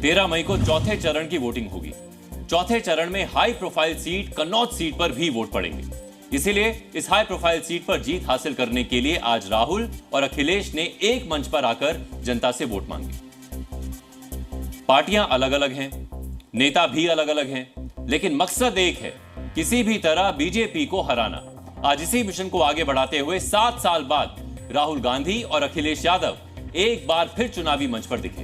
13 मई को चौथे चरण की वोटिंग होगी। चौथे चरण में high profile seat Kannauj seat पर भी वोट पड़ेंगे। इसीलिए इस हाई प्रोफाइल सीट पर जीत हासिल करने के लिए आज राहुल और अखिलेश ने एक मंच पर आकर जनता से वोट मांगे। पार्टियां अलग अलग हैं, नेता भी अलग अलग हैं, लेकिन मकसद एक है, किसी भी तरह बीजेपी को हराना। आज इसी मिशन को आगे बढ़ाते हुए 7 साल बाद राहुल गांधी और अखिलेश यादव एक बार फिर चुनावी मंच पर दिखे।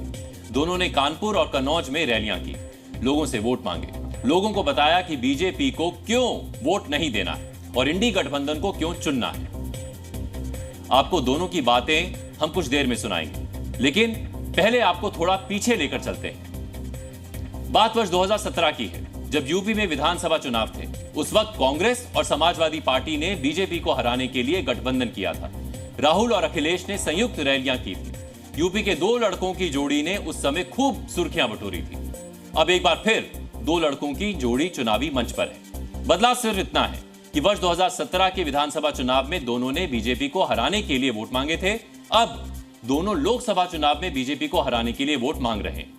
दोनों ने कानपुर और कन्नौज में रैलियां की, लोगों से वोट मांगे, लोगों को बताया कि बीजेपी को क्यों वोट नहीं देना है और इंडी गठबंधन को क्यों चुनना है। आपको दोनों की बातें हम कुछ देर में सुनाएंगे, लेकिन पहले आपको थोड़ा पीछे लेकर चलते हैं। बात वर्ष 2017 की है, जब यूपी में विधानसभा चुनाव थे। उस वक्त कांग्रेस और समाजवादी पार्टी ने बीजेपी को हराने के लिए गठबंधन किया था। राहुल और अखिलेश ने संयुक्त रैलियां की थी। यूपी के 2 लड़कों की जोड़ी ने उस समय खूब सुर्खियां बटोरी थी। अब एक बार फिर 2 लड़कों की जोड़ी चुनावी मंच पर है। बदलाव सिर्फ इतना है कि वर्ष 2017 के विधानसभा चुनाव में दोनों ने बीजेपी को हराने के लिए वोट मांगे थे। अब दोनों लोकसभा चुनाव में बीजेपी को हराने के लिए वोट मांग रहे हैं।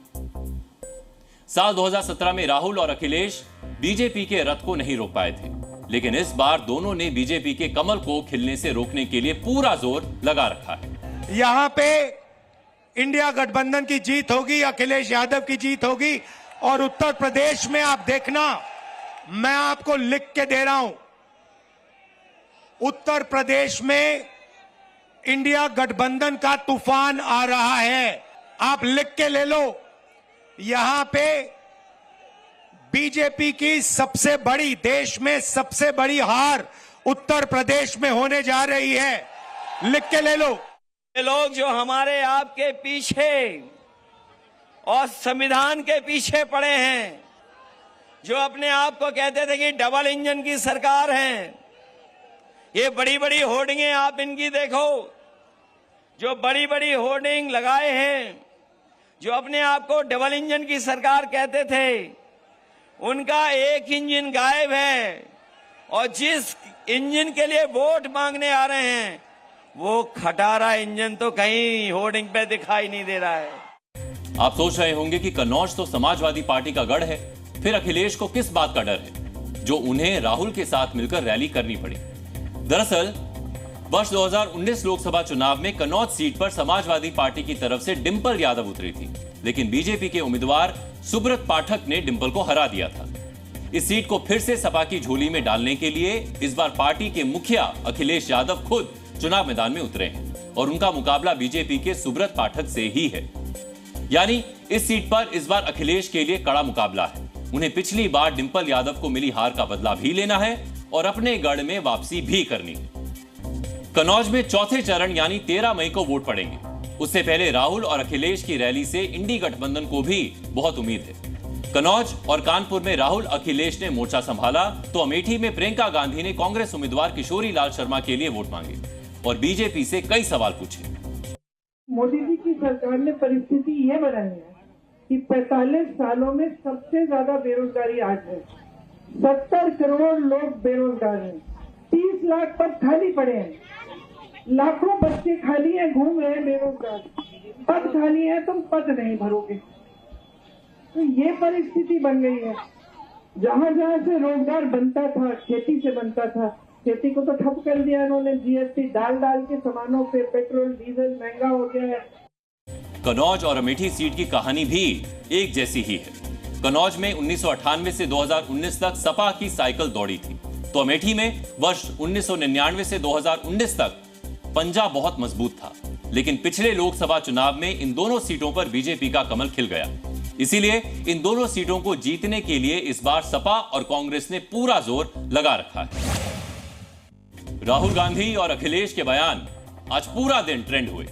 साल 2017 में राहुल और अखिलेश बीजेपी के रथ को नहीं रोक पाए थे, लेकिन इस बार दोनों ने बीजेपी के कमल को खिलने से रोकने के लिए पूरा जोर लगा रखा है। यहां पे इंडिया गठबंधन की जीत होगी, अखिलेश यादव की जीत होगी। और उत्तर प्रदेश में आप देखना, मैं आपको लिख के दे रहा हूं, उत्तर प्रदेश में इंडिया गठबंधन का तूफान आ रहा है। आप लिख के ले लो, यहां पे बीजेपी की सबसे बड़ी, देश में सबसे बड़ी हार उत्तर प्रदेश में होने जा रही है। लिख के ले लो। ये लोग जो हमारे आपके पीछे और संविधान के पीछे पड़े हैं, जो अपने आप को कहते थे कि डबल इंजन की सरकार है, ये बड़ी बड़ी होर्डिंगें आप इनकी देखो, जो बड़ी बड़ी होर्डिंग लगाए हैं, जो अपने आप को डबल इंजन की सरकार कहते थे, उनका एक इंजन गायब है। और जिस इंजन के लिए वोट मांगने आ रहे हैं, वो खटारा इंजन तो कहीं होर्डिंग पे दिखाई नहीं दे रहा है। आप सोच रहे होंगे कि कन्नौज तो समाजवादी पार्टी का गढ़ है, फिर अखिलेश को किस बात का डर है जो उन्हें राहुल के साथ मिलकर रैली करनी पड़ी। दरअसल वर्ष 2019 लोकसभा चुनाव में कन्नौज सीट पर समाजवादी पार्टी की तरफ से डिंपल यादव उतरी थी, लेकिन बीजेपी के उम्मीदवार सुब्रत पाठक ने डिंपल को हरा दिया था। इस सीट को फिर से सपा की झोली में डालने के लिए इस बार पार्टी के मुखिया अखिलेश यादव खुद चुनाव मैदान में उतरे हैं और उनका मुकाबला बीजेपी के सुब्रत पाठक से ही है। यानी इस सीट पर इस बार अखिलेश के लिए कड़ा मुकाबला है। उन्हें पिछली बार डिंपल यादव को मिली हार का बदला भी लेना है और अपने गढ़ में वापसी भी करनी है। कन्नौज में चौथे चरण यानी 13 मई को वोट पड़ेंगे। उससे पहले राहुल और अखिलेश की रैली से इंडी गठबंधन को भी बहुत उम्मीद है। कन्नौज और कानपुर में राहुल अखिलेश ने मोर्चा संभाला तो अमेठी में प्रियंका गांधी ने कांग्रेस उम्मीदवार किशोरी लाल शर्मा के लिए वोट मांगे और बीजेपी से कई सवाल पूछे। मोदी जी की सरकार ने परिस्थिति ये बनाई है कि 45 सालों में सबसे ज्यादा बेरोजगारी आज है। 70 करोड़ लोग बेरोजगार हैं, 30 लाख पद खाली पड़े हैं, लाखों बच्चे खाली हैं, घूम रहे हैं बेरोजगार। पद खाली है, तुम पद नहीं भरोगे। तो ये परिस्थिति बन गई है। जहां जहां से रोजगार बनता था, खेती से बनता था, खेती को तो ठप कर दिया इन्होंने। जीएसटी डाल के सामानों पे, पेट्रोल डीजल महंगा हो गया है। कन्नौज और अमेठी सीट की कहानी भी एक जैसी ही है। कन्नौज में 1998 से 2019 तक सपा की साइकिल दौड़ी थी, तो अमेठी में वर्ष 1999 से 2019 तक पंजा बहुत मजबूत था। लेकिन पिछले लोकसभा चुनाव में इन दोनों सीटों पर बीजेपी का कमल खिल गया। इसीलिए इन दोनों सीटों को जीतने के लिए इस बार सपा और कांग्रेस ने पूरा जोर लगा रखा है। राहुल गांधी और अखिलेश के बयान आज पूरा दिन ट्रेंड हुए।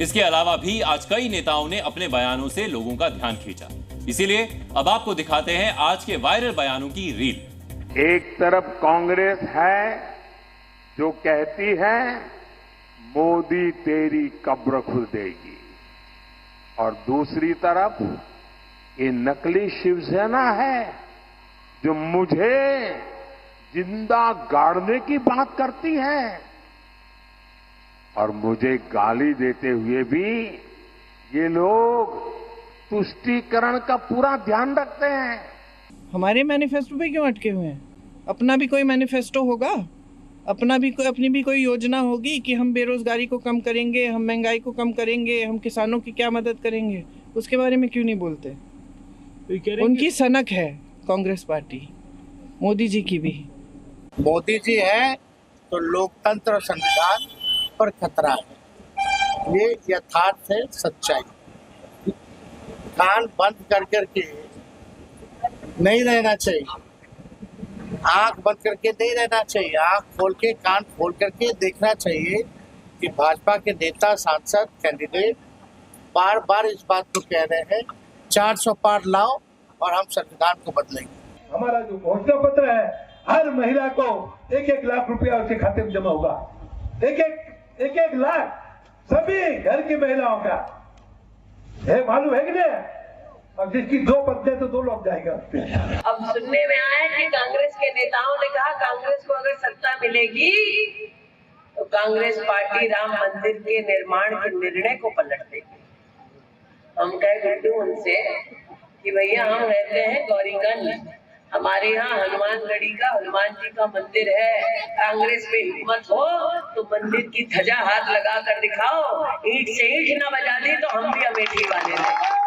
इसके अलावा भी आज कई नेताओं ने अपने बयानों से लोगों का ध्यान खींचा। इसीलिए अब आपको दिखाते हैं आज के वायरल बयानों की रील। एक तरफ कांग्रेस है जो कहती है मोदी तेरी कब्र खुल देगी, और दूसरी तरफ ये नकली शिवसेना है जो मुझे जिंदा गाड़ने की बात करती है और मुझे गाली देते हुए भी ये लोग तुष्टीकरण का पूरा ध्यान रखते हैं। हमारे मैनिफेस्टो पे क्यों अटके हुए हैं? अपना भी कोई मैनिफेस्टो होगा, अपनी भी कोई योजना होगी कि हम बेरोजगारी को कम करेंगे, हम महंगाई को कम करेंगे, हम किसानों की क्या मदद करेंगे। उसके बारे में क्यों नहीं बोलते? उनकी सनक है कांग्रेस पार्टी, मोदी जी की भी। मोदी जी है तो लोकतंत्र और संविधान पर खतरा है। ये यथार्थ है, सच्चाई। कान बंद कर करके नहीं रहना चाहिए, आंख बंद करके नहीं रहना चाहिए, आंख खोल के कान खोल करके देखना चाहिए कि भाजपा के नेता, सांसद, कैंडिडेट बार बार इस बात को कह रहे हैं 400 पार लाओ और हम संविधान को बदलेंगे। हमारा जो घोषणा पत्र है, हर महिला को 1-1 लाख रुपया उसके खाते में जमा होगा। एक लाख सभी घर की महिलाओं का है, मालूम है कि नहीं? अब जिसकी 2 पत्नी तो 2 लोग जाएगा। अब सुनने में आया कि कांग्रेस के नेताओं ने कहा कांग्रेस को अगर सत्ता मिलेगी तो कांग्रेस पार्टी राम मंदिर के निर्माण के निर्णय को पलट देगी। हम कह गुड्डू उनसे कि भैया हम रहते हैं गौरीगंज, हमारे यहाँ हनुमानगढ़ी का हनुमान जी का मंदिर है, कांग्रेस में हिम्मत हो तो मंदिर की ध्वजा हाथ लगा कर दिखाओ, ईंट से ईंट ना बजा दी तो हम भी अमेठी वाले हैं।